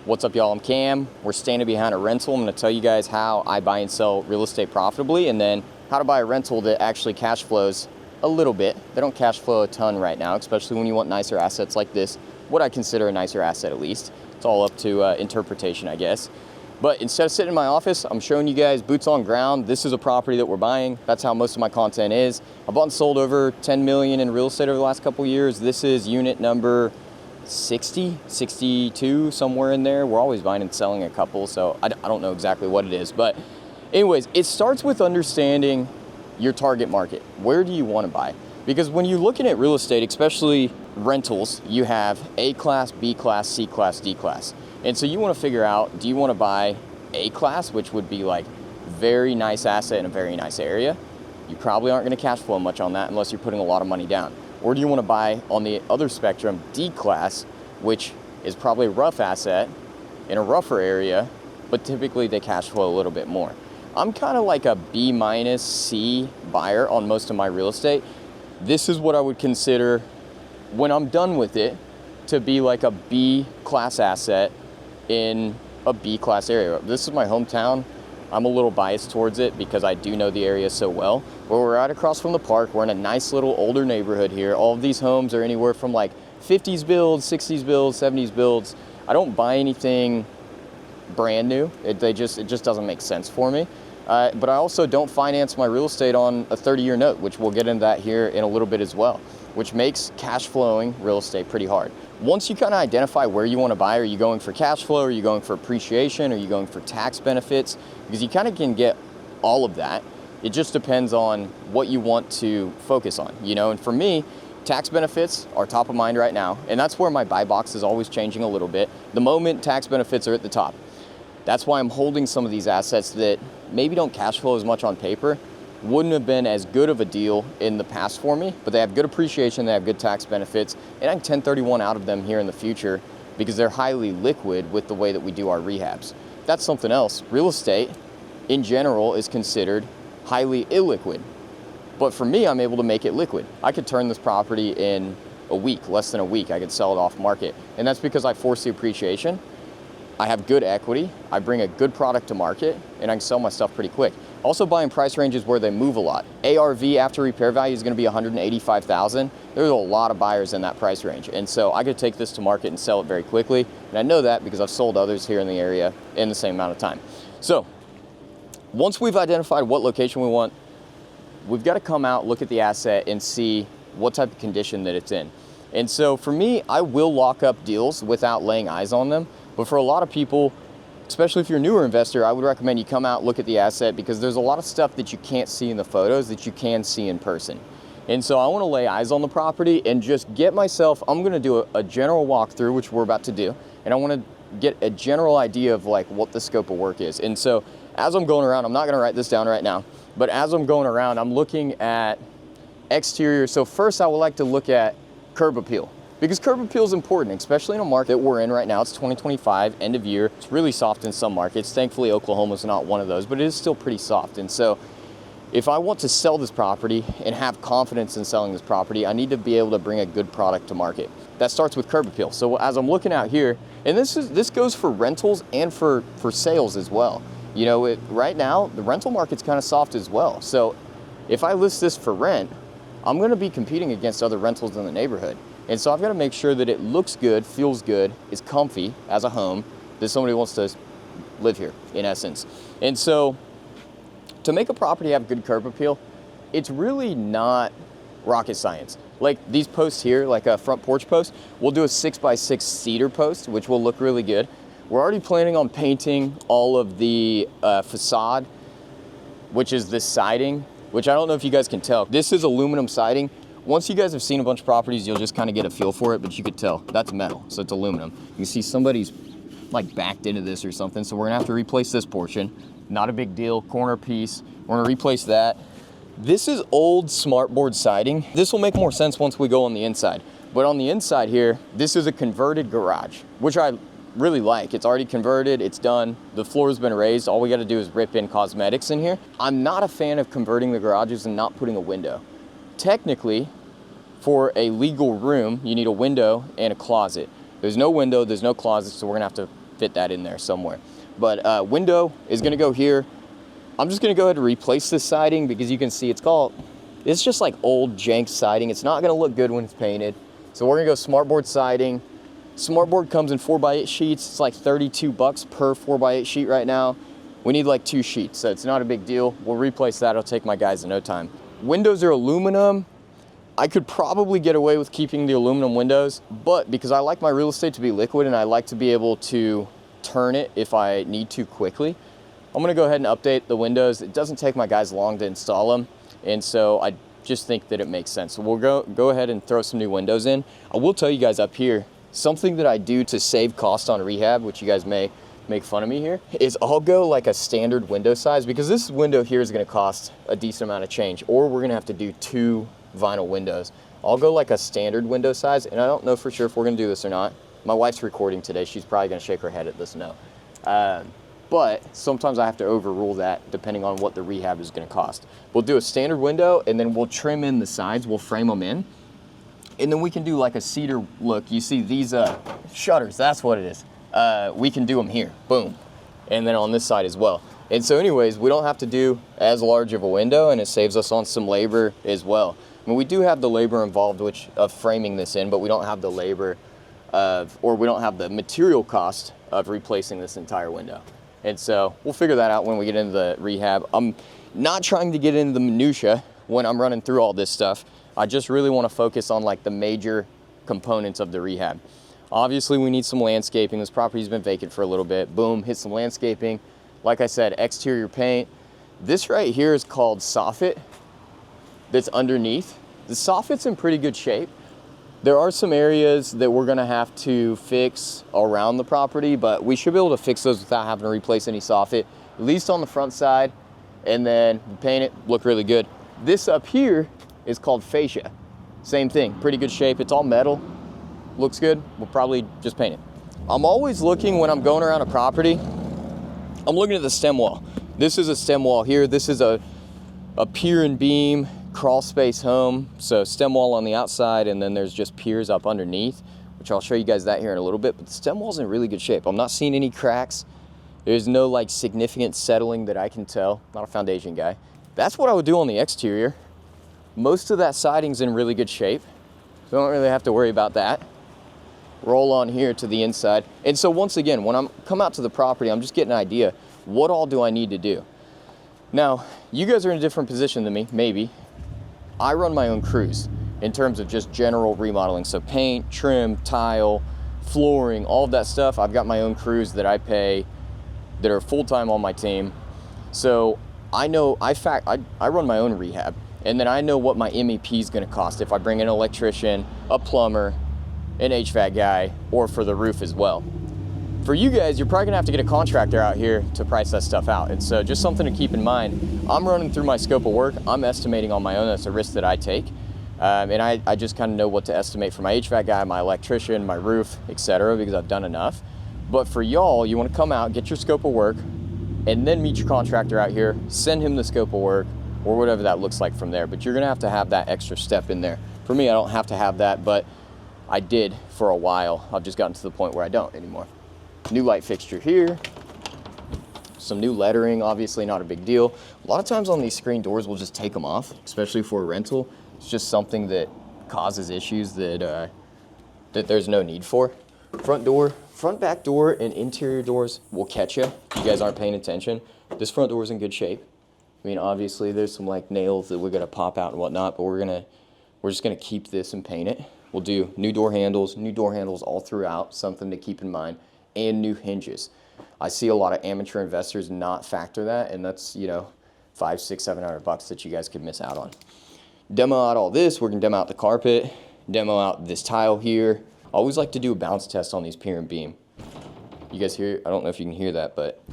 What's up, y'all? I'm Cam. We're standing behind a rental. I'm going to tell you guys how I buy and sell real estate profitably, and then how to buy a rental that actually cash flows a little bit. They don't cash flow a ton right now, especially when you want nicer assets like this, what I consider a nicer asset at least. It's all up to interpretation, I guess. But instead of sitting in my office, I'm showing you guys boots on ground. This is a property that we're buying. That's how most of my content is. I bought and sold over 10 million in real estate over the last couple of years. This is unit number 60, 62, somewhere in there. We're always buying and selling a couple, so I don't know exactly what it is. But anyways, it starts with understanding your target market. Where do you want to buy? Because when you're looking at real estate, especially rentals, you have A class, B class, C class, D class. And so you want to figure out, do you want to buy A class, which would be like very nice asset in a very nice area? You probably aren't going to cash flow much on that unless you're putting a lot of money down. Or do you want to buy on the other spectrum, D class, which is probably a rough asset in a rougher area, but typically they cash flow a little bit more. I'm kind of like a B minus C buyer on most of my real estate. This is what I would consider, when I'm done with it, to be like a B class asset in a B class area. This is my hometown. I'm a little biased towards it because I do know the area so well. But we're right across from the park. We're in a nice little older neighborhood here. All of these homes are anywhere from like 50s builds, 60s builds, 70s builds. I don't buy anything brand new. It just doesn't make sense for me. But I also don't finance my real estate on a 30-year note, which we'll get into that here in a little bit as well, which makes cash flowing real estate pretty hard. Once you kind of identify where you want to buy, are you going for cash flow? Are you going for appreciation? Are you going for tax benefits? Because you kind of can get all of that. It just depends on what you want to focus on, you know? And for me, tax benefits are top of mind right now. And that's where my buy box is always changing a little bit. The moment tax benefits are at the top. That's why I'm holding some of these assets that maybe don't cash flow as much on paper, wouldn't have been as good of a deal in the past for me, but they have good appreciation, they have good tax benefits, and I can 1031 out of them here in the future because they're highly liquid with the way that we do our rehabs. That's something else. Real estate, in general, is considered highly illiquid. But for me, I'm able to make it liquid. I could turn this property in a week, less than a week. I could sell it off market. And that's because I force the appreciation. I have good equity, I bring a good product to market, and I can sell my stuff pretty quick. Also buying price ranges where they move a lot. ARV after repair value is gonna be $185,000. There's a lot of buyers in that price range. And so I could take this to market and sell it very quickly. And I know that because I've sold others here in the area in the same amount of time. So once we've identified what location we want, we've got to come out, look at the asset and see what type of condition that it's in. And so for me, I will lock up deals without laying eyes on them. But for a lot of people, especially if you're a newer investor, I would recommend you come out, look at the asset, because there's a lot of stuff that you can't see in the photos that you can see in person. And so I want to lay eyes on the property and just get myself, I'm going to do a general walkthrough, which we're about to do. And I want to get a general idea of like what the scope of work is. And so as I'm going around, I'm not going to write this down right now, but as I'm going around, I'm looking at exterior. So first I would like to look at curb appeal. Because curb appeal is important, especially in a market that we're in right now. It's 2025, end of year. It's really soft in some markets. Thankfully, Oklahoma's not one of those, but it is still pretty soft. And so if I want to sell this property and have confidence in selling this property, I need to be able to bring a good product to market. That starts with curb appeal. So as I'm looking out here, and this goes for rentals and for sales as well. You know, right now, the rental market's kind of soft as well. So if I list this for rent, I'm going to be competing against other rentals in the neighborhood. And so I've got to make sure that it looks good, feels good, is comfy as a home, that somebody wants to live here, in essence. And so to make a property have good curb appeal, it's really not rocket science. Like these posts here, like a front porch post, we'll do a 6x6 cedar post, which will look really good. We're already planning on painting all of the facade, which is this siding, which I don't know if you guys can tell. This is aluminum siding. Once you guys have seen a bunch of properties, you'll just kind of get a feel for it, but you could tell that's metal, so it's aluminum. You can see somebody's like backed into this or something, so we're gonna have to replace this portion. Not a big deal, corner piece. We're gonna replace that. This is old smartboard siding. This will make more sense once we go on the inside. But on the inside here, this is a converted garage, which I really like. It's already converted, it's done. The floor's been raised. All we gotta do is rip in cosmetics in here. I'm not a fan of converting the garages and not putting a window. Technically, for a legal room, you need a window and a closet. There's no window, there's no closet, so we're gonna have to fit that in there somewhere. But window is gonna go here. I'm just gonna go ahead and replace this siding because you can see it's just like old jank siding. It's not gonna look good when it's painted. So we're gonna go smartboard siding. Smartboard comes in 4x8 sheets. It's like 32 bucks per 4x8 sheet right now. We need like 2 sheets, so it's not a big deal. We'll replace that. It'll take my guys in no time. Windows are aluminum. I could probably get away with keeping the aluminum windows, but because I like my real estate to be liquid and I like to be able to turn it if I need to quickly, I'm gonna go ahead and update the windows. It doesn't take my guys long to install them, and so I just think that it makes sense. So we'll go ahead and throw some new windows in. I will tell you guys up here, something that I do to save cost on rehab, which you guys may make fun of me here, is I'll go like a standard window size, because this window here is gonna cost a decent amount of change, or we're gonna have to do 2 vinyl windows. I'll go like a standard window size, and I don't know for sure if we're gonna do this or not. My wife's recording today. She's probably gonna shake her head at this no. But sometimes I have to overrule that depending on what the rehab is gonna cost. We'll do a standard window, and then we'll trim in the sides, we'll frame them in, and then we can do like a cedar look. You see these shutters, that's what it is. We can do them here, boom. And then on this side as well. And so anyways, we don't have to do as large of a window, and it saves us on some labor as well. I mean, we do have the labor involved of framing this in, but we don't have the labor or we don't have the material cost of replacing this entire window. And so we'll figure that out when we get into the rehab. I'm not trying to get into the minutia when I'm running through all this stuff. I just really want to focus on like the major components of the rehab. Obviously, we need some landscaping. This property's been vacant for a little bit. Boom, hit some landscaping. Like I said, exterior paint. This right here is called soffit that's underneath. The soffit's in pretty good shape. There are some areas that we're gonna have to fix around the property, but we should be able to fix those without having to replace any soffit, at least on the front side, and then paint it, look really good. This up here is called fascia. Same thing, pretty good shape. It's all metal, looks good. We'll probably just paint it. I'm always looking when I'm going around a property, I'm looking at the stem wall. This is a stem wall here. This is a pier and beam crawl space home. So stem wall on the outside, and then there's just piers up underneath, which I'll show you guys that here in a little bit. But the stem wall's in really good shape. I'm not seeing any cracks. There's no like significant settling that I can tell. Not a foundation guy. That's what I would do on the exterior. Most of that siding's in really good shape, so I don't really have to worry about that. Roll on here to the inside. And so once again, when I'm come out to the property, I'm just getting an idea, what all do I need to do? Now, you guys are in a different position than me, maybe. I run my own crews in terms of just general remodeling. So paint, trim, tile, flooring, all of that stuff. I've got my own crews that I pay that are full-time on my team. So I know, I run my own rehab, and then I know what my MEP is gonna cost if I bring in an electrician, a plumber, an HVAC guy, or for the roof as well. For you guys, you're probably gonna have to get a contractor out here to price that stuff out. And so just something to keep in mind. I'm running through my scope of work. I'm estimating on my own. That's a risk that I take. And I just kind of know what to estimate for my HVAC guy, my electrician, my roof, etc., because I've done enough. But for y'all, you wanna come out, get your scope of work, and then meet your contractor out here, send him the scope of work, or whatever that looks like from there. But you're gonna have to have that extra step in there. For me, I don't have to have that, but I did for a while. I've just gotten to the point where I don't anymore. New light fixture here. Some new lettering, obviously not a big deal. A lot of times on these screen doors, we'll just take them off, especially for a rental. It's just something that causes issues that there's no need for. Front door, front, back door, and interior doors will catch you if you guys aren't paying attention. This front door is in good shape. I mean, obviously there's some like nails that we're gonna pop out and whatnot, but we're just gonna keep this and paint it. We'll do new door handles all throughout, something to keep in mind, and new hinges. I see a lot of amateur investors not factor that, and that's, you know, $500, $600, $700 that you guys could miss out on. Demo out all this. We're gonna demo out the carpet, demo out this tile here. I always like to do a bounce test on these pier and beam. You guys hear? I don't know if you can hear that, but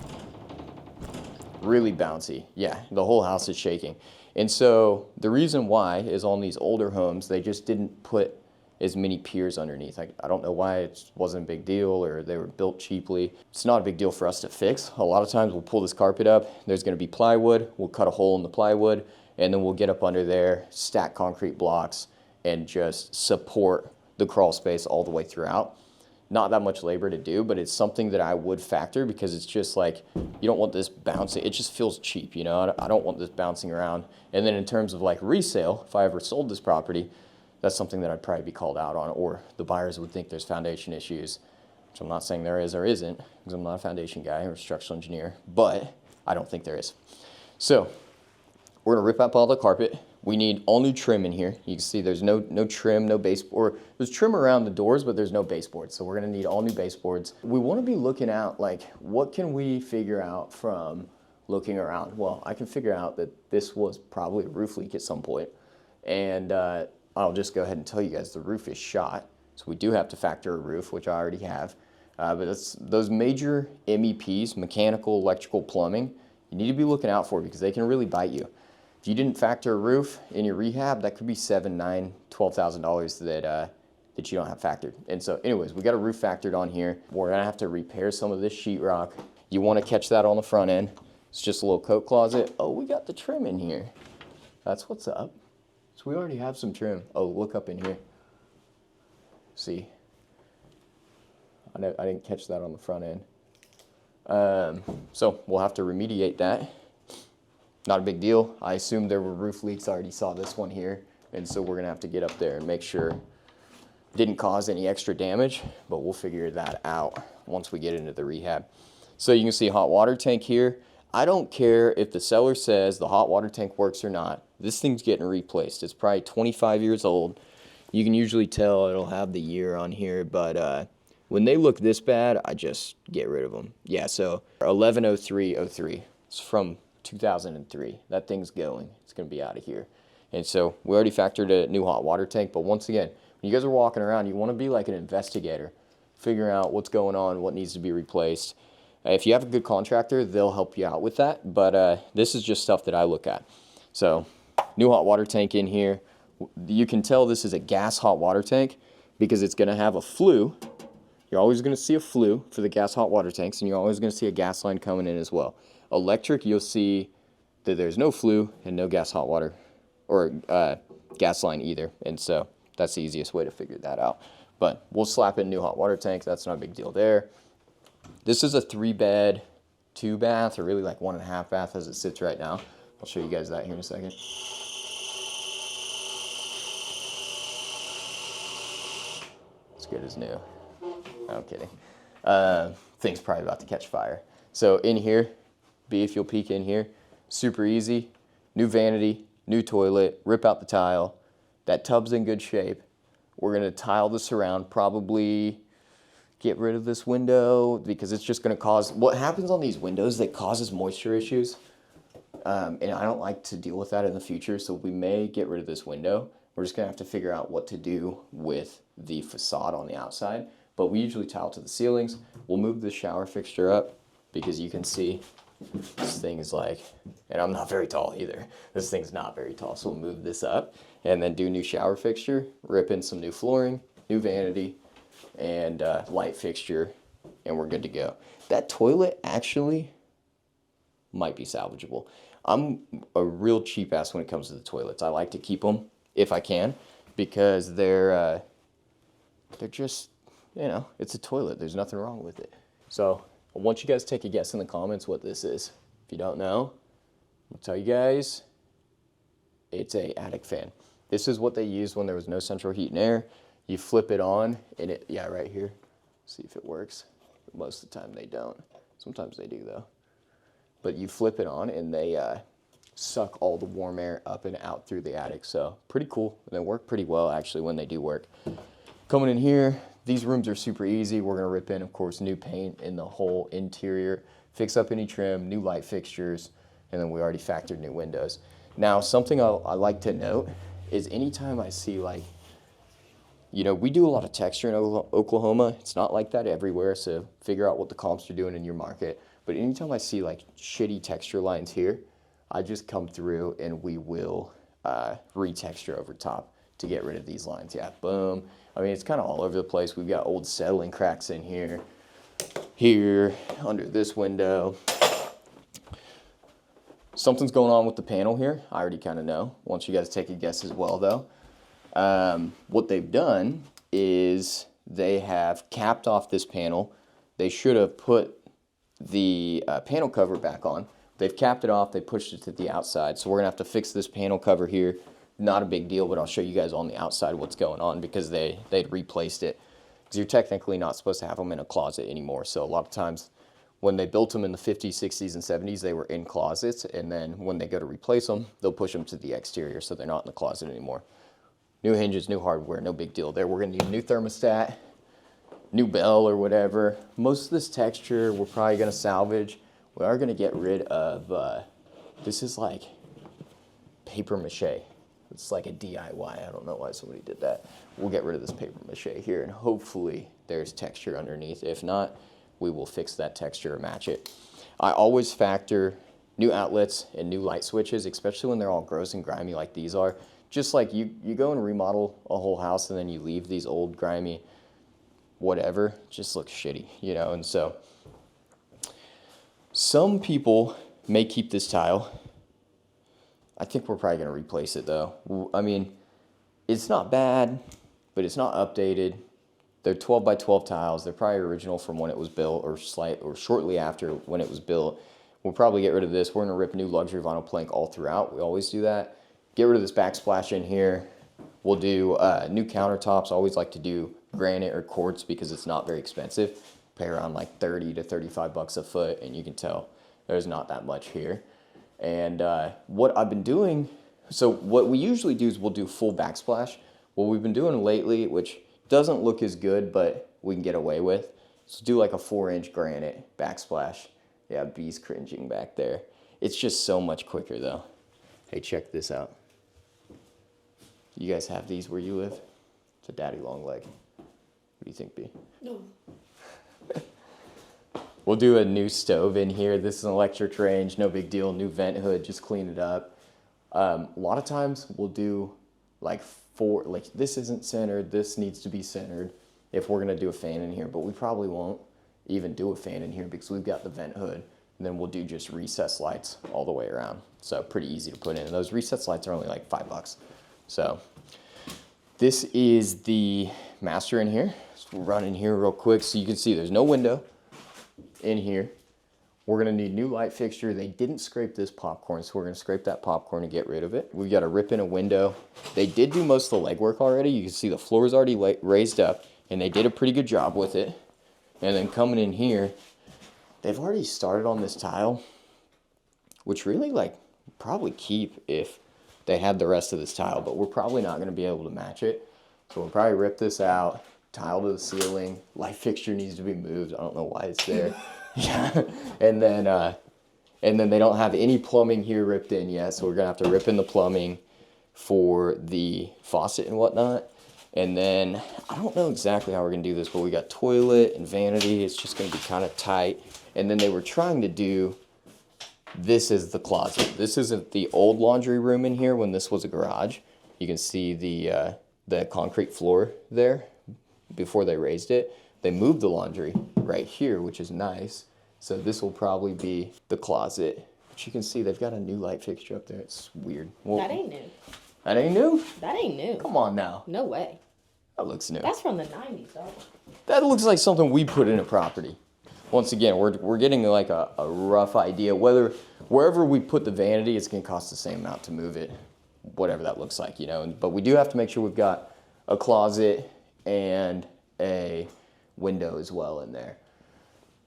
really bouncy. Yeah, the whole house is shaking. And so the reason why is on these older homes, they just didn't put as many piers underneath. I don't know why it wasn't a big deal, or they were built cheaply. It's not a big deal for us to fix. A lot of times we'll pull this carpet up, there's gonna be plywood, we'll cut a hole in the plywood, and then we'll get up under there, stack concrete blocks, and just support the crawl space all the way throughout. not that much labor to do, but it's something that I would factor because it's just like, you don't want this bouncing. It just feels cheap, you know? I don't want this bouncing around. And then in terms of like resale, if I ever sold this property, that's something that I'd probably be called out on, or the buyers would think there's foundation issues, which I'm not saying there is or isn't, because I'm not a foundation guy or a structural engineer, but I don't think there is. So we're gonna rip up all the carpet. We need all new trim in here. You can see there's no trim, no baseboard. There's trim around the doors, but there's no baseboards. So we're gonna need all new baseboards. We wanna be looking out, like, what can we figure out from looking around? Well, I can figure out that this was probably a roof leak at some point. And I'll just go ahead and tell you guys the roof is shot. So we do have to factor a roof, which I already have. But that's, those major MEPs, mechanical, electrical, plumbing, you need to be looking out for because they can really bite you. If you didn't factor a roof in your rehab, that could be $7,000, $9,000, $12,000 that you don't have factored. And so anyways, we got a roof factored on here. We're gonna have to repair some of this sheetrock. You wanna catch that on the front end. It's just a little coat closet. Oh, we got the trim in here. That's what's up. So we already have some trim. Oh, look up in here. See, I didn't catch that on the front end. So we'll have to remediate that. Not a big deal. I assumed there were roof leaks. I already saw this one here. And so we're gonna have to get up there and make sure it didn't cause any extra damage, but we'll figure that out once we get into the rehab. So you can see hot water tank here. I don't care if the seller says the hot water tank works or not. This thing's getting replaced. It's probably 25 years old. You can usually tell it'll have the year on here, but when they look this bad, I just get rid of them. Yeah, so 110303. It's from 2003. That thing's going. It's going to be out of here. And so we already factored a new hot water tank, but once again, when you guys are walking around, you want to be like an investigator, figuring out what's going on, what needs to be replaced. If you have a good contractor, they'll help you out with that, but this is just stuff that I look at. So new hot water tank in here. You can tell this is a gas hot water tank because it's going to have a flue. You're always going to see a flue for the gas hot water tanks, and you're always going to see a gas line coming in as well. Electric, you'll see that there's no flue and no gas hot water or gas line either, and so that's the easiest way to figure that out. But we'll slap in new hot water tank. That's not a big deal there. This is a 3-bed, 2-bath, or really like 1.5 bath as it sits right now. I'll show you guys that here in a second. It's good as new. I'm kidding. Thing's probably about to catch fire. So in here, B, if you'll peek in here, super easy. New vanity, new toilet, rip out the tile. That tub's in good shape. We're gonna tile the surround, probably get rid of this window because it's just gonna cause, what happens on these windows that causes moisture issues, and I don't like to deal with that in the future, so we may get rid of this window. We're just gonna have to figure out what to do with the facade on the outside, but we usually tile to the ceilings. We'll move the shower fixture up because you can see this thing is like, and I'm not very tall either. This thing's not very tall, so we'll move this up and then do new shower fixture, rip in some new flooring, new vanity, and light fixture, and we're good to go. That toilet actually might be salvageable. I'm a real cheap ass when it comes to the toilets. I like to keep them if I can because they're just, you know, it's a toilet. There's nothing wrong with it. So I want you guys to take a guess in the comments what this is. If you don't know, I'll tell you guys, it's a attic fan. This is what they used when there was no central heat and air. You flip it on and it, yeah, right here. See if it works. Most of the time they don't. Sometimes they do though. But you flip it on and they suck all the warm air up and out through the attic. So pretty cool. And they work pretty well actually when they do work. Coming in here, these rooms are super easy. We're gonna rip in, of course, new paint in the whole interior, fix up any trim, new light fixtures, and then we already factored new windows. Now, something I like to note is anytime I see like, you know, we do a lot of texture in Oklahoma. It's not like that everywhere, so figure out what the comps are doing in your market. But anytime I see like shitty texture lines here, I just come through and we will retexture over top to get rid of these lines. Yeah, boom. I mean, it's kind of all over the place. We've got old settling cracks in here, under this window. Something's going on with the panel here. I already kind of know. I want you guys to take a guess as well, though. What they've done is they have capped off this panel. They should have put the panel cover back on. They've capped it off, they pushed it to the outside. So we're gonna have to fix this panel cover here. Not a big deal, but I'll show you guys on the outside what's going on because they'd replaced it. Because you're technically not supposed to have them in a closet anymore. So a lot of times when they built them in the 50s, 60s, and 70s, they were in closets. And then when they go to replace them, they'll push them to the exterior so they're not in the closet anymore. New hinges, new hardware, no big deal there. We're gonna need a new thermostat, new bell or whatever. Most of this texture we're probably gonna salvage. We are gonna get rid of, this is like paper mache. It's like a DIY. I don't know why somebody did that. We'll get rid of this paper mache here and hopefully there's texture underneath. If not, we will fix that texture or match it. I always factor new outlets and new light switches, especially when they're all gross and grimy like these are. Just like you go and remodel a whole house and then you leave these old grimy whatever, it just looks shitty, you know? And so some people may keep this tile. I think we're probably gonna replace it though. I mean, it's not bad, but it's not updated. They're 12 by 12 tiles. They're probably original from when it was built or shortly after when it was built. We'll probably get rid of this. We're gonna rip new luxury vinyl plank all throughout. We always do that. Get rid of this backsplash in here. We'll do new countertops. I always like to do granite or quartz because it's not very expensive. Pay around like 30 to 35 bucks a foot and you can tell there's not that much here. And what I've been doing, so what we usually do is we'll do full backsplash. What we've been doing lately, which doesn't look as good, but we can get away with, so do like a 4-inch granite backsplash. Yeah, B's cringing back there. It's just so much quicker though. Hey, check this out. You guys have these where you live? It's a daddy long leg. What do you think, B? No. We'll do a new stove in here. This is an electric range, no big deal. New vent hood, just clean it up. A lot of times we'll do like this isn't centered, this needs to be centered if we're gonna do a fan in here, but we probably won't even do a fan in here because we've got the vent hood. And then we'll do just recessed lights all the way around. So pretty easy to put in. And those recessed lights are only like $5. So this is the master in here. So we'll run in here real quick so you can see there's no window in here. We're gonna need new light fixture. They didn't scrape this popcorn, so we're gonna scrape that popcorn and get rid of it. We've got to rip in a window. They did do most of the legwork already. You can see the floor is already raised up and they did a pretty good job with it. And then coming in here, they've already started on this tile, which really like probably keep if they had the rest of this tile, but we're probably not gonna be able to match it. So we'll probably rip this out, tile to the ceiling, light fixture needs to be moved. I don't know why it's there. Yeah, and then they don't have any plumbing here ripped in yet, so we're gonna have to rip in the plumbing for the faucet and whatnot. And then I don't know exactly how we're gonna do this, but we got toilet and vanity. It's just gonna be kind of tight. And then they were trying to do, this is the closet. This isn't the old laundry room in here when this was a garage. You can see the concrete floor there before they raised it. They moved the laundry right here, which is nice. So this will probably be the closet. But you can see they've got a new light fixture up there. It's weird. Well, That ain't new. that ain't new? That ain't new. Come on now. No way. That looks new. That's from the 90s, though. That looks like something we put in a property. Once again, we're getting like a rough idea. Wherever we put the vanity, it's gonna cost the same amount to move it, whatever that looks like, you know. But we do have to make sure we've got a closet and a window as well in there.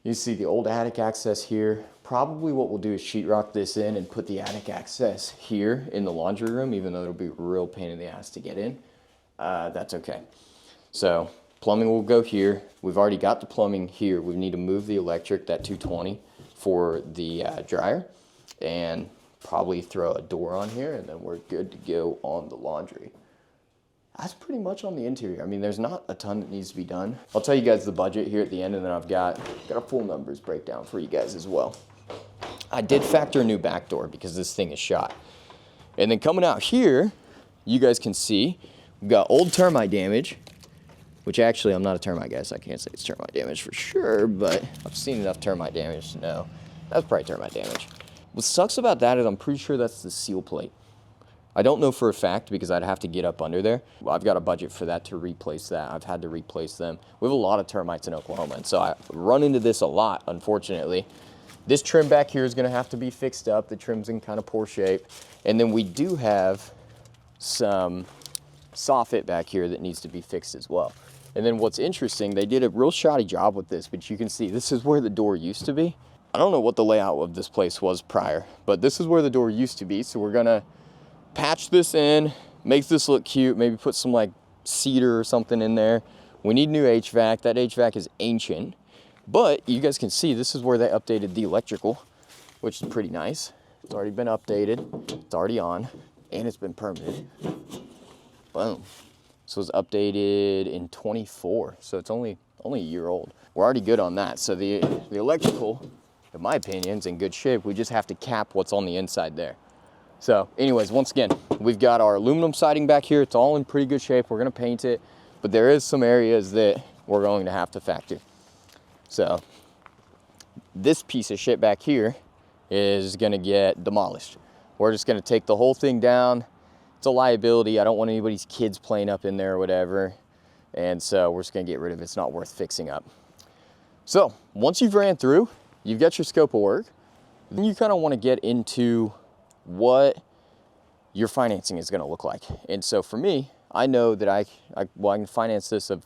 You see the old attic access here. Probably what we'll do is sheetrock this in and put the attic access here in the laundry room, even though it'll be a real pain in the ass to get in. That's okay. So plumbing will go here. We've already got the plumbing here. We need to move the electric, that 220, for the dryer, and probably throw a door on here, and then we're good to go on the laundry. That's pretty much on the interior. I mean, there's not a ton that needs to be done. I'll tell you guys the budget here at the end, and then I've got a full numbers breakdown for you guys as well. I did factor a new back door because this thing is shot. And then coming out here, you guys can see we've got old termite damage, which actually I'm not a termite guy, so I can't say it's termite damage for sure, but I've seen enough termite damage to know that's probably termite damage. What sucks about that is I'm pretty sure that's the seal plate. I don't know for a fact because I'd have to get up under there. Well, I've got a budget for that to replace that. I've had to replace them. We have a lot of termites in Oklahoma, and so I run into this a lot, unfortunately. This trim back here is gonna have to be fixed up. The trim's in kind of poor shape. And then we do have some soffit back here that needs to be fixed as well. And then what's interesting, they did a real shoddy job with this, but you can see this is where the door used to be. I don't know what the layout of this place was prior, but this is where the door used to be. So we're gonna patch this in, make this look cute, maybe put some like cedar or something in there. We need new HVAC. That HVAC is ancient, but you guys can see this is where they updated the electrical, which is pretty nice. It's already been updated, it's already on, and it's been permitted. Boom. This was updated in 24, so it's only a year old. We're already good on that. So the electrical, in my opinion, is in good shape. We just have to cap what's on the inside there. So anyways, once again, we've got our aluminum siding back here. It's all in pretty good shape. We're gonna paint it, but there is some areas that we're going to have to factor. So this piece of shit back here is gonna get demolished. We're just gonna take the whole thing down. It's a liability. I don't want anybody's kids playing up in there or whatever. And so we're just gonna get rid of it. It's not worth fixing up. So once you've ran through, you've got your scope of work, then you kind of want to get into what your financing is going to look like. And so for me, I know that I can finance this a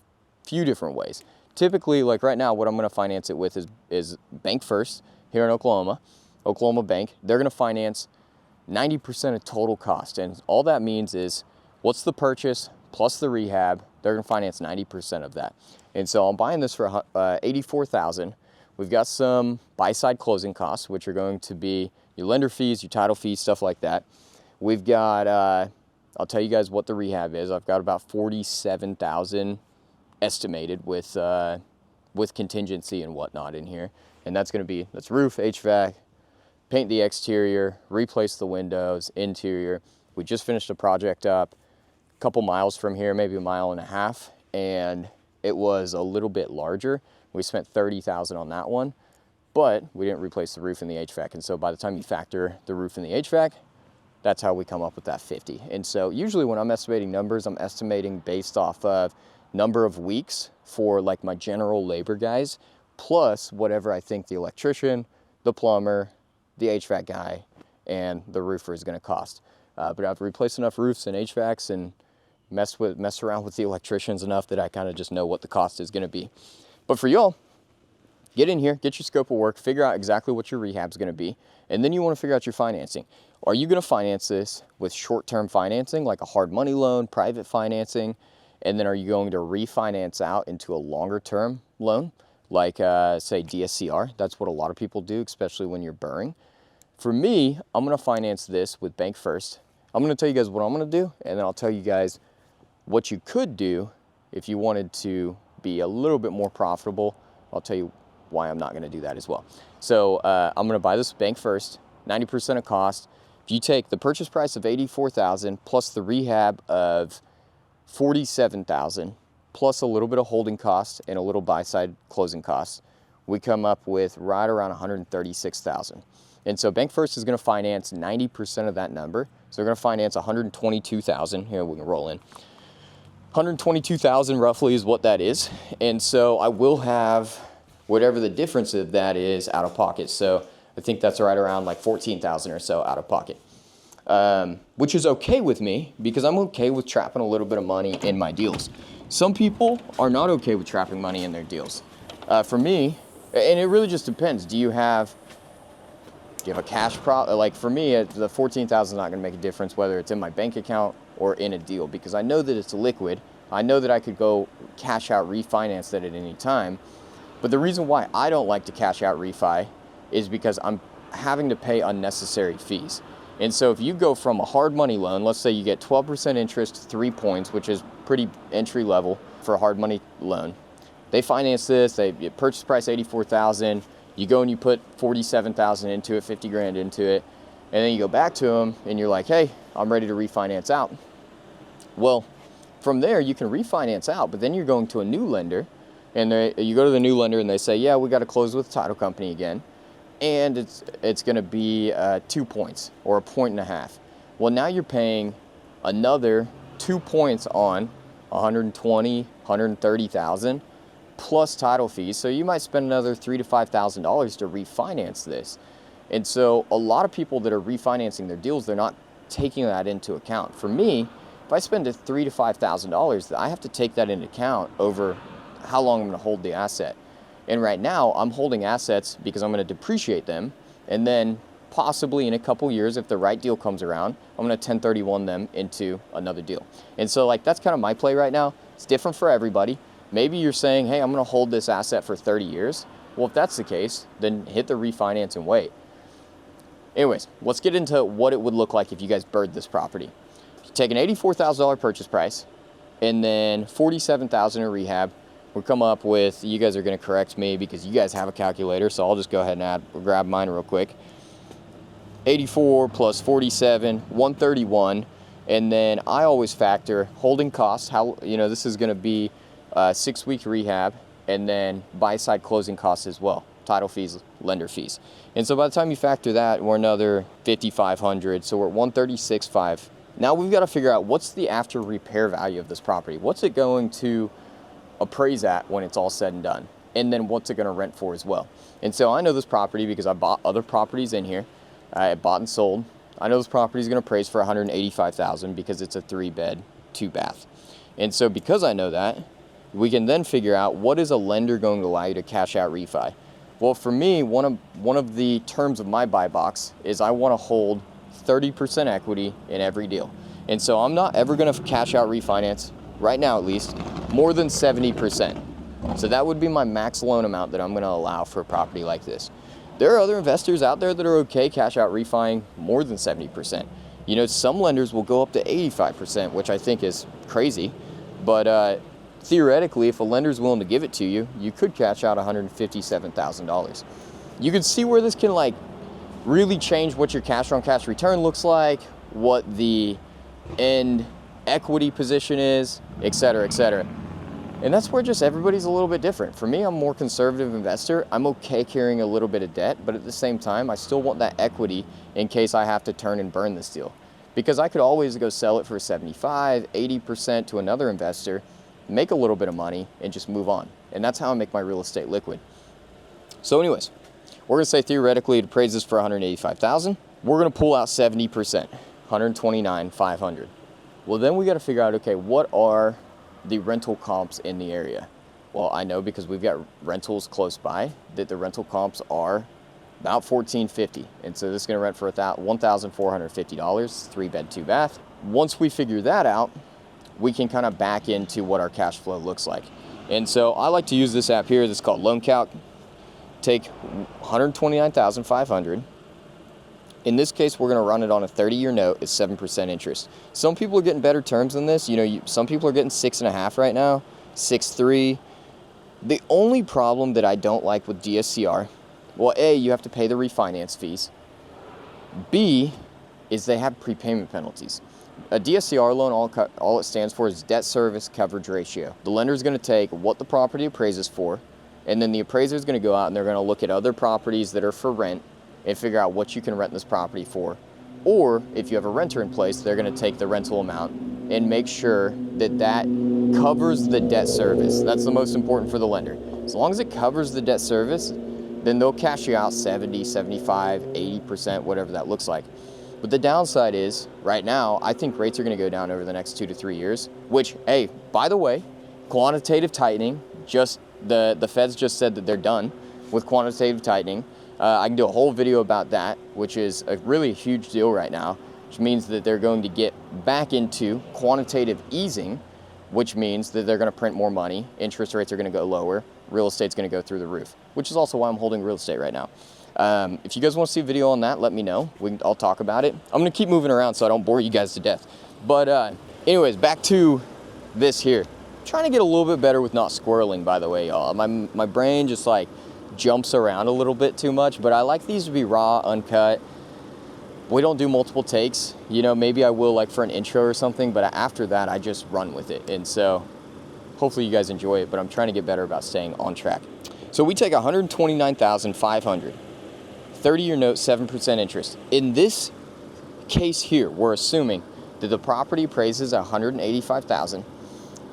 few different ways. Typically, like right now, what I'm going to finance it with is Bank First here in Oklahoma Bank. They're going to finance 90% of total cost. And all that means is what's the purchase plus the rehab, they're going to finance 90% of that. And so I'm buying this for $84,000. We've got some buy-side closing costs, which are going to be your lender fees, your title fees, stuff like that. We've got, I'll tell you guys what the rehab is. I've got about $47,000 estimated with contingency and whatnot in here. And that's roof, HVAC, paint the exterior, replace the windows, interior. We just finished a project up a couple miles from here, maybe a mile and a half, and it was a little bit larger. We spent $30,000 on that one, but we didn't replace the roof and the HVAC. And so by the time you factor the roof and the HVAC, that's how we come up with that 50. And so usually when I'm estimating numbers, I'm estimating based off of number of weeks for like my general labor guys, plus whatever I think the electrician, the plumber, the HVAC guy, and the roofer is gonna cost. But I've replaced enough roofs and HVACs and mess around with the electricians enough that I kind of just know what the cost is gonna be. But for y'all, get in here, get your scope of work, figure out exactly what your rehab's gonna be, and then you wanna figure out your financing. Are you gonna finance this with short-term financing, like a hard money loan, private financing, and then are you going to refinance out into a longer-term loan, like say DSCR? That's what a lot of people do, especially when you're BRRRRing. For me, I'm gonna finance this with Bank First. I'm gonna tell you guys what I'm gonna do, and then I'll tell you guys what you could do if you wanted to be a little bit more profitable. I'll tell you why I'm not gonna do that as well. So I'm gonna buy this Bank First, 90% of cost. If you take the purchase price of $84,000 plus the rehab of $47,000 plus a little bit of holding costs and a little buy-side closing costs, we come up with right around $136,000. And so Bank First is gonna finance 90% of that number. So they're gonna finance $122,000. Here, we can roll in. $122,000 roughly is what that is. And so I will have whatever the difference of that is out of pocket. So I think that's right around like $14,000 or so out of pocket, which is okay with me because I'm okay with trapping a little bit of money in my deals. Some people are not okay with trapping money in their deals. For me, and it really just depends. Do you have a cash problem? Like for me, the $14,000 is not gonna make a difference whether it's in my bank account or in a deal because I know that it's liquid. I know that I could go cash out, refinance that at any time. But the reason why I don't like to cash out refi is because I'm having to pay unnecessary fees. And so if you go from a hard money loan, let's say you get 12% interest, 3 points, which is pretty entry level for a hard money loan. They finance this, purchase price $84,000, you go and you put $47,000 into it, 50 grand into it, and then you go back to them and you're like, hey, I'm ready to refinance out. Well, from there you can refinance out, but then you're going to a new lender and you go to the new lender and they say, yeah, we got to close with the title company again. And it's going to be 2 points or 1.5 points. Well, now you're paying another 2 points on 120, 130,000 plus title fees. So you might spend another $3,000 to $5,000 to refinance this. And so a lot of people that are refinancing their deals, they're not taking that into account. For me, if I spend $3,000 to $5,000, I have to take that into account over how long I'm going to hold the asset. And right now I'm holding assets because I'm going to depreciate them, and then possibly in a couple years, if the right deal comes around, I'm going to 1031 them into another deal. And so like that's kind of my play right now. It's different for everybody. Maybe you're saying, hey, I'm going to hold this asset for 30 years. Well, if that's the case, then hit the refinance and wait. Anyways, let's get into what it would look like if you guys BRRRR'd this property. You take an $84,000 purchase price and then $47,000 in rehab. We'll come up with, you guys are going to correct me because you guys have a calculator, so I'll just go ahead and grab mine real quick. 84 plus 47, 131, and then I always factor holding costs. How, this is going to be 6-week rehab, and then buy-side closing costs as well, title fees, lender fees. And so by the time you factor that, we're another 5,500, so we're at 136.5. Now we've got to figure out what's the after repair value of this property. What's it going to appraise at when it's all said and done? And then what's it going to rent for as well? And so I know this property because I bought other properties in here. I bought and sold. I know this property is going to appraise for $185,000 because it's a 3-bed, 2-bath. And so because I know that, we can then figure out what is a lender going to allow you to cash out refi. Well, for me, one of the terms of my buy box is I want to hold 30% equity in every deal. And so I'm not ever going to cash out refinance, right now at least, more than 70%. So that would be my max loan amount that I'm going to allow for a property like this. There are other investors out there that are okay cash out refining more than 70%. Some lenders will go up to 85%, which I think is crazy. But theoretically, if a lender's willing to give it to you, you could cash out $157,000. You can see where this can really change what your cash on cash return looks like, what the end equity position is, et cetera, et cetera. And that's where just everybody's a little bit different. For me, I'm a more conservative investor. I'm okay carrying a little bit of debt, but at the same time, I still want that equity in case I have to turn and burn this deal. Because I could always go sell it for 75, 80% to another investor, make a little bit of money, and just move on. And that's how I make my real estate liquid. So anyways, we're gonna say theoretically it appraises for $185,000. We're gonna pull out 70%, $129,500. Well, then we gotta figure out, okay, what are the rental comps in the area? Well, I know because we've got rentals close by that the rental comps are about $1,450. And so this is gonna rent for $1,450, 3-bed, 2-bath. Once we figure that out, we can kind of back into what our cash flow looks like. And so I like to use this app here that's called Loan Calc. Take $129,500. In this case, we're going to run it on a 30-year note at 7% interest. Some people are getting better terms than this. Some people are getting 6.5 right now, 6.3. The only problem that I don't like with DSCR, well, A, you have to pay the refinance fees. B, is they have prepayment penalties. A DSCR loan, all it stands for is debt service coverage ratio. The lender is going to take what the property appraises for, and then the appraiser is going to go out and they're going to look at other properties that are for rent and figure out what you can rent this property for. Or if you have a renter in place, they're going to take the rental amount and make sure that that covers the debt service. That's the most important for the lender. As long as it covers the debt service, then they'll cash you out 70, 75, 80%, whatever that looks like. But the downside is, right now, I think rates are going to go down over the next 2 to 3 years, which, hey, by the way, quantitative tightening, the Feds just said that they're done with quantitative tightening. I can do a whole video about that, which is a really huge deal right now, which means that they're going to get back into quantitative easing, which means that they're going to print more money, interest rates are going to go lower, real estate's going to go through the roof, which is also why I'm holding real estate right now. If you guys want to see a video on that, let me know. I'll talk about it. I'm going to keep moving around so I don't bore you guys to death. But anyways, back to this here. I'm trying to get a little bit better with not squirreling, by the way, y'all. My brain just jumps around a little bit too much, but I like these to be raw, uncut. We don't do multiple takes. Maybe I will for an intro or something, but after that, I just run with it. And so hopefully you guys enjoy it, but I'm trying to get better about staying on track. So we take $129,500, 30-year note, 7% interest. In this case here, we're assuming that the property appraises at $185,000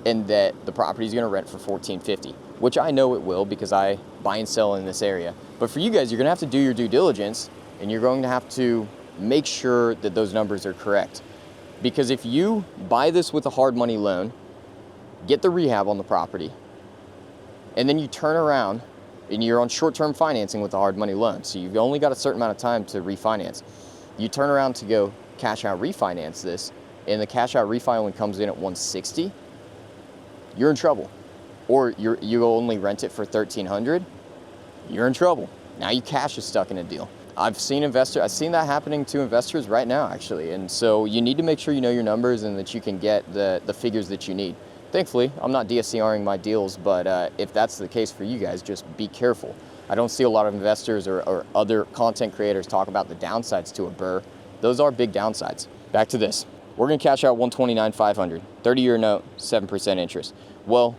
and that the property is going to rent for $1,450, which I know it will because I buy and sell in this area. But for you guys, you're going to have to do your due diligence, and you're going to have to make sure that those numbers are correct. Because if you buy this with a hard money loan, get the rehab on the property, and then you turn around and you're on short-term financing with a hard money loan, so you've only got a certain amount of time to refinance. You turn around to go cash out refinance this, and the cash out refi only comes in at $160, you're in trouble. Or you only rent it for $1,300, you're in trouble. Now your cash is stuck in a deal. I've seen that happening to investors right now, actually. And so you need to make sure you know your numbers and that you can get the figures that you need. Thankfully, I'm not DSCRing my deals, but if that's the case for you guys, just be careful. I don't see a lot of investors or other content creators talk about the downsides to a BRRRR. Those are big downsides. Back to this. We're gonna cash out $129,500, 30-year note, 7% interest. Well,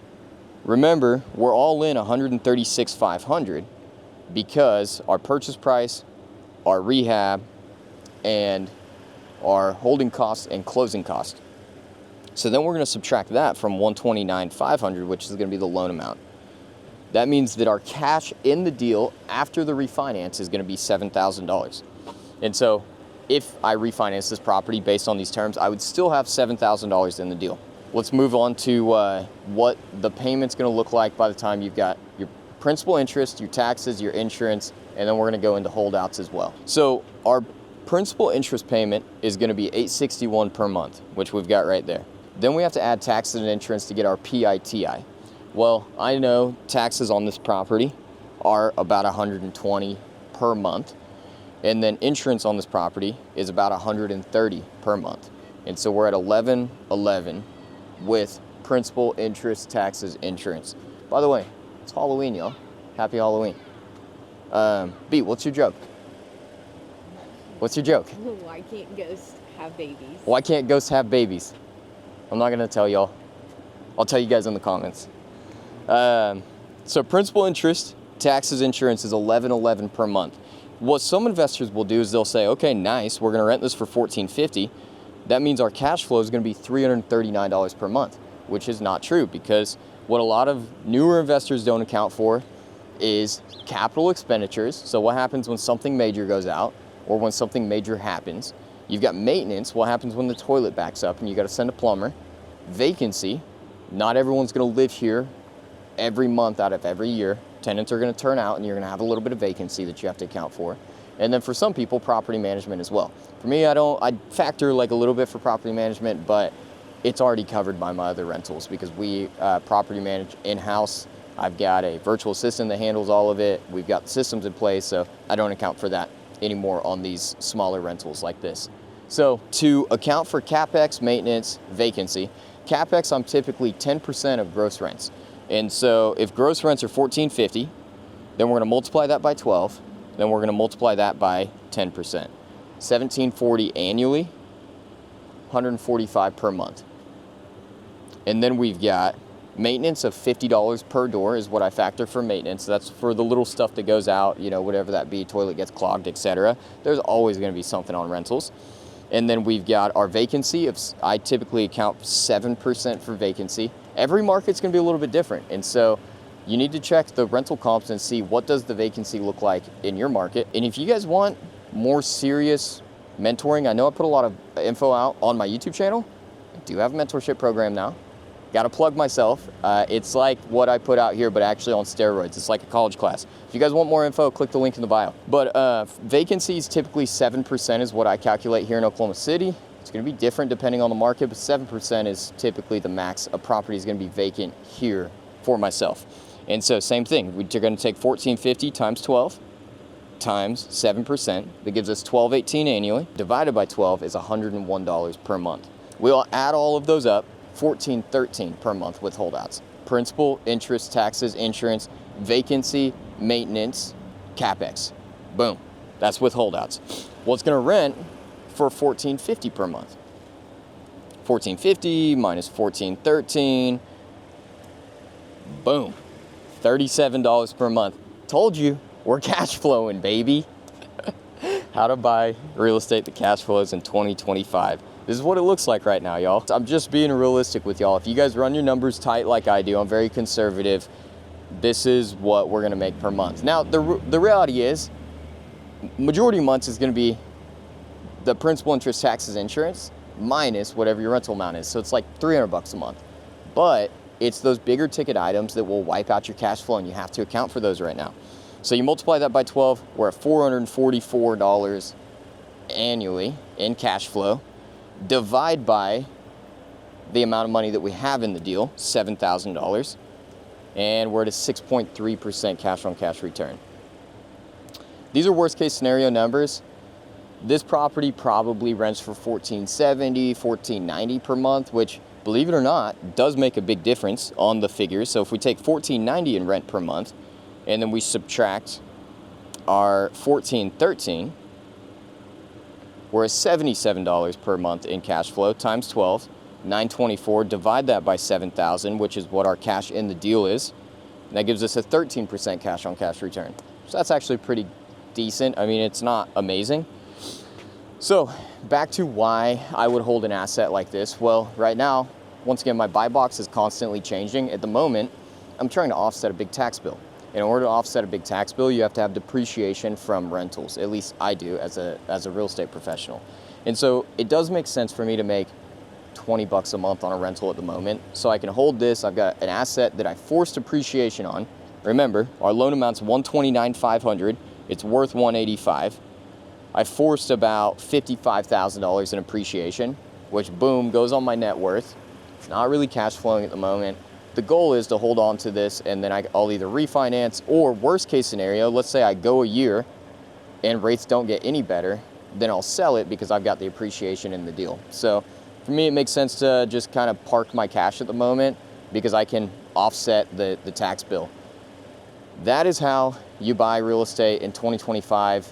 remember, we're all in $136,500 because our purchase price, our rehab, and our holding costs and closing costs. So then we're going to subtract that from $129,500, which is going to be the loan amount. That means that our cash in the deal after the refinance is going to be $7,000. And so if I refinance this property based on these terms, I would still have $7,000 in the deal. Let's move on to what the payment's going to look like by the time you've got your principal, interest, your taxes, your insurance, and then we're going to go into holdouts as well. So our principal interest payment is going to be $861 per month, which we've got right there. Then we have to add taxes and insurance to get our PITI. Well, I know taxes on this property are about $120 per month, and then insurance on this property is about $130 per month. And so we're at $1,111 with principal, interest, taxes, insurance. By the way, it's Halloween, y'all. Happy Halloween. B, what's your joke? What's your joke? Why can't ghosts have babies? Why can't ghosts have babies? I'm not gonna tell y'all. I'll tell you guys in the comments. So principal, interest, taxes, insurance is $1,111 per month. What some investors will do is they'll say, okay, nice, we're gonna rent this for $1,450. That means our cash flow is gonna be $339 per month, which is not true, because what a lot of newer investors don't account for is capital expenditures. So what happens when something major goes out or when something major happens? You've got maintenance, what happens when the toilet backs up and you got to send a plumber. Vacancy, not everyone's going to live here every month out of every year. Tenants are going to turn out and you're going to have a little bit of vacancy that you have to account for. And then for some people, property management as well. For me, I factor like a little bit for property management, but it's already covered by my other rentals because we property manage in-house. I've got a virtual assistant that handles all of it. We've got systems in place, so I don't account for that anymore on these smaller rentals like this. So to account for CapEx, maintenance, vacancy, CapEx, I'm typically 10% of gross rents. And so if gross rents are $1,450, then we're gonna multiply that by 12, then we're gonna multiply that by 10%. $1,740 annually, $145 per month. And then we've got maintenance of $50 per door is what I factor for maintenance. That's for the little stuff that goes out, you know, whatever that be, toilet gets clogged, etc. There's always going to be something on rentals. And then we've got our vacancy. I typically account 7% for vacancy. Every market's going to be a little bit different. And so you need to check the rental comps and see what does the vacancy look like in your market. And if you guys want more serious mentoring, I know I put a lot of info out on my YouTube channel. I do have a mentorship program now. Got to plug myself. It's like what I put out here, but actually on steroids. It's like a college class. If you guys want more info, click the link in the bio. But vacancies, typically 7% is what I calculate here in Oklahoma City. It's going to be different depending on the market, but 7% is typically the max a property is going to be vacant here for myself. And so same thing, we're going to take $1,450 times 12 times 7%. That gives us $1,218 annually. Divided by 12 is $101 per month. We'll add all of those up. $1,413 per month with holdouts. Principal, interest, taxes, insurance, vacancy, maintenance, CapEx. Boom. That's with holdouts. Well, it's going to rent for $1,450 per month. $1,450 minus $1,413. Boom. $37 per month. Told you, we're cash flowing, baby. How to buy real estate that cash flows in 2025. This is what it looks like right now, y'all. I'm just being realistic with y'all. If you guys run your numbers tight like I do, I'm very conservative. This is what we're gonna make per month. Now, the reality is, majority of months is gonna be the principal, interest, taxes, insurance, minus whatever your rental amount is. So it's like $300 a month. But it's those bigger ticket items that will wipe out your cash flow, and you have to account for those right now. So you multiply that by 12, we're at $444 annually in cash flow. Divide by the amount of money that we have in the deal, $7,000, and we're at a 6.3% cash on cash return. These are worst case scenario numbers. This property probably rents for $1,470, $1,490 per month, which, believe it or not, does make a big difference on the figures. So if we take $1,490 in rent per month, and then we subtract our $1,413, we're at $77 per month in cash flow times 12, $924. Divide that by 7,000, which is what our cash in the deal is. And that gives us a 13% cash on cash return. So that's actually pretty decent. I mean, it's not amazing. So back to why I would hold an asset like this. Well, right now, once again, my buy box is constantly changing. At the moment, I'm trying to offset a big tax bill. In order to offset a big tax bill, you have to have depreciation from rentals. At least I do as a real estate professional. And so it does make sense for me to make $20 a month on a rental at the moment. So I can hold this. I've got an asset that I forced depreciation on. Remember, our loan amount's $129,500. It's worth $185,000. I forced about $55,000 in appreciation, which boom, goes on my net worth. It's not really cash flowing at the moment. The goal is to hold on to this, and then I'll either refinance, or worst case scenario, let's say I go a year and rates don't get any better, then I'll sell it because I've got the appreciation in the deal. So for me, it makes sense to just kind of park my cash at the moment because I can offset the tax bill. That is how you buy real estate in 2025.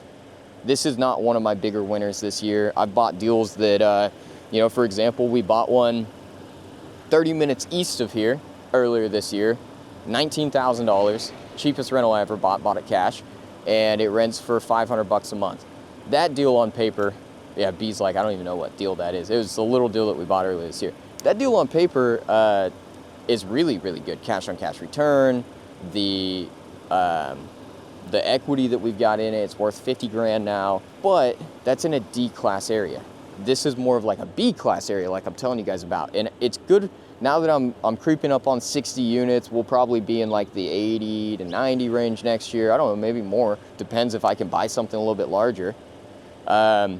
This is not one of my bigger winners this year. I've bought deals that, for example, we bought one 30 minutes east of here earlier this year, $19,000, cheapest rental I ever bought it cash, and it rents for $500 a month. That deal on paper, yeah, B's like, I don't even know what deal that is. It was the little deal that we bought earlier this year. That deal on paper is really, really good. Cash on cash return, the equity that we've got in it, it's worth 50 grand now, but that's in a D class area. This is more of like a B class area, like I'm telling you guys about. And it's good now that I'm creeping up on 60 units. We'll probably be in like the 80 to 90 range next year. I don't know, maybe more. Depends if I can buy something a little bit larger. I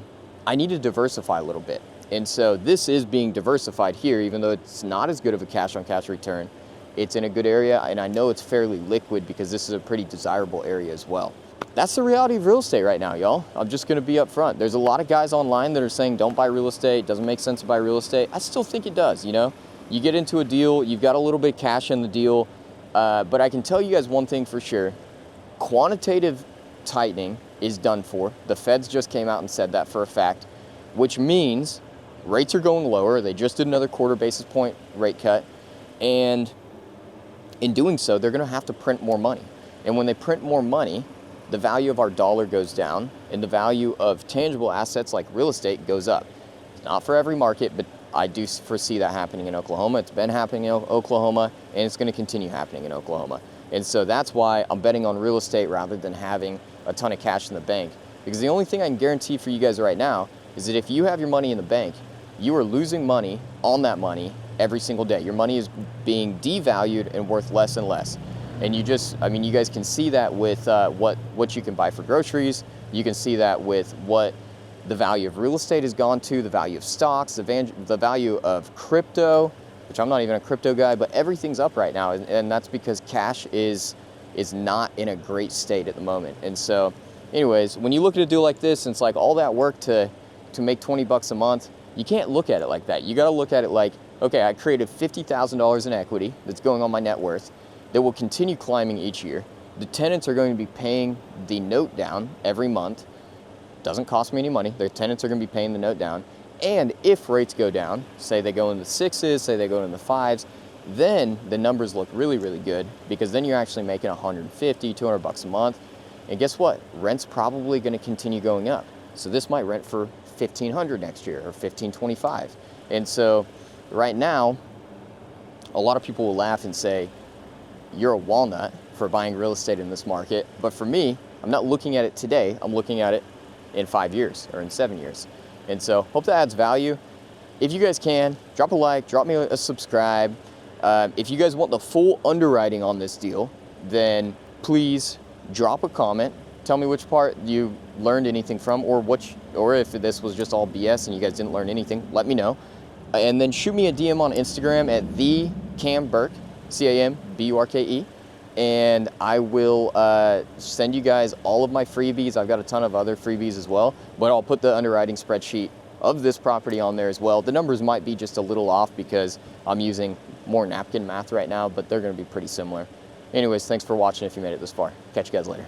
need to diversify a little bit. And so this is being diversified here, even though it's not as good of a cash on cash return. It's in a good area, and I know it's fairly liquid because this is a pretty desirable area as well. That's the reality of real estate right now, y'all. I'm just gonna be upfront. There's a lot of guys online that are saying don't buy real estate, doesn't make sense to buy real estate. I still think it does, You get into a deal, you've got a little bit of cash in the deal, but I can tell you guys one thing for sure. Quantitative tightening is done for. The feds just came out and said that for a fact, which means rates are going lower. They just did another quarter basis point rate cut, and in doing so, they're gonna have to print more money. And when they print more money, the value of our dollar goes down, and the value of tangible assets like real estate goes up. It's not for every market, but I do foresee that happening in Oklahoma. It's been happening in Oklahoma, and it's gonna continue happening in Oklahoma. And so that's why I'm betting on real estate rather than having a ton of cash in the bank. Because the only thing I can guarantee for you guys right now is that if you have your money in the bank, you are losing money on that money every single day. Your money is being devalued and worth less and less. And you guys can see that with what you can buy for groceries. You can see that with what the value of real estate has gone to, the value of stocks, the value of crypto, which I'm not even a crypto guy, but everything's up right now. And that's because cash is not in a great state at the moment. And so anyways, when you look at a deal like this, and it's like all that work to make $20 a month, you can't look at it like that. You got to look at it like, okay, I created $50,000 in equity that's going on my net worth that will continue climbing each year. The tenants are going to be paying the note down every month. Doesn't cost me any money. The tenants are going to be paying the note down. And if rates go down, say they go in the 6s, say they go in the 5s, then the numbers look really, really good, because then you're actually making $150, $200 a month. And guess what? Rent's probably going to continue going up. So this might rent for $1,500 next year or $1,525. And so right now, a lot of people will laugh and say, you're a walnut for buying real estate in this market. But for me, I'm not looking at it today. I'm looking at it in 5 years or in 7 years. And so hope that adds value. If you guys can, drop a like, drop me a subscribe. If you guys want the full underwriting on this deal, then please drop a comment. Tell me which part you learned anything from, or if this was just all BS and you guys didn't learn anything, let me know. And then shoot me a DM on Instagram at @CamBurke, CamBurke, and I will send you guys all of my freebies. I've got a ton of other freebies as well, but I'll put the underwriting spreadsheet of this property on there as well. The numbers might be just a little off because I'm using more napkin math right now, but they're going to be pretty similar. Anyways, thanks for watching if you made it this far. Catch you guys later.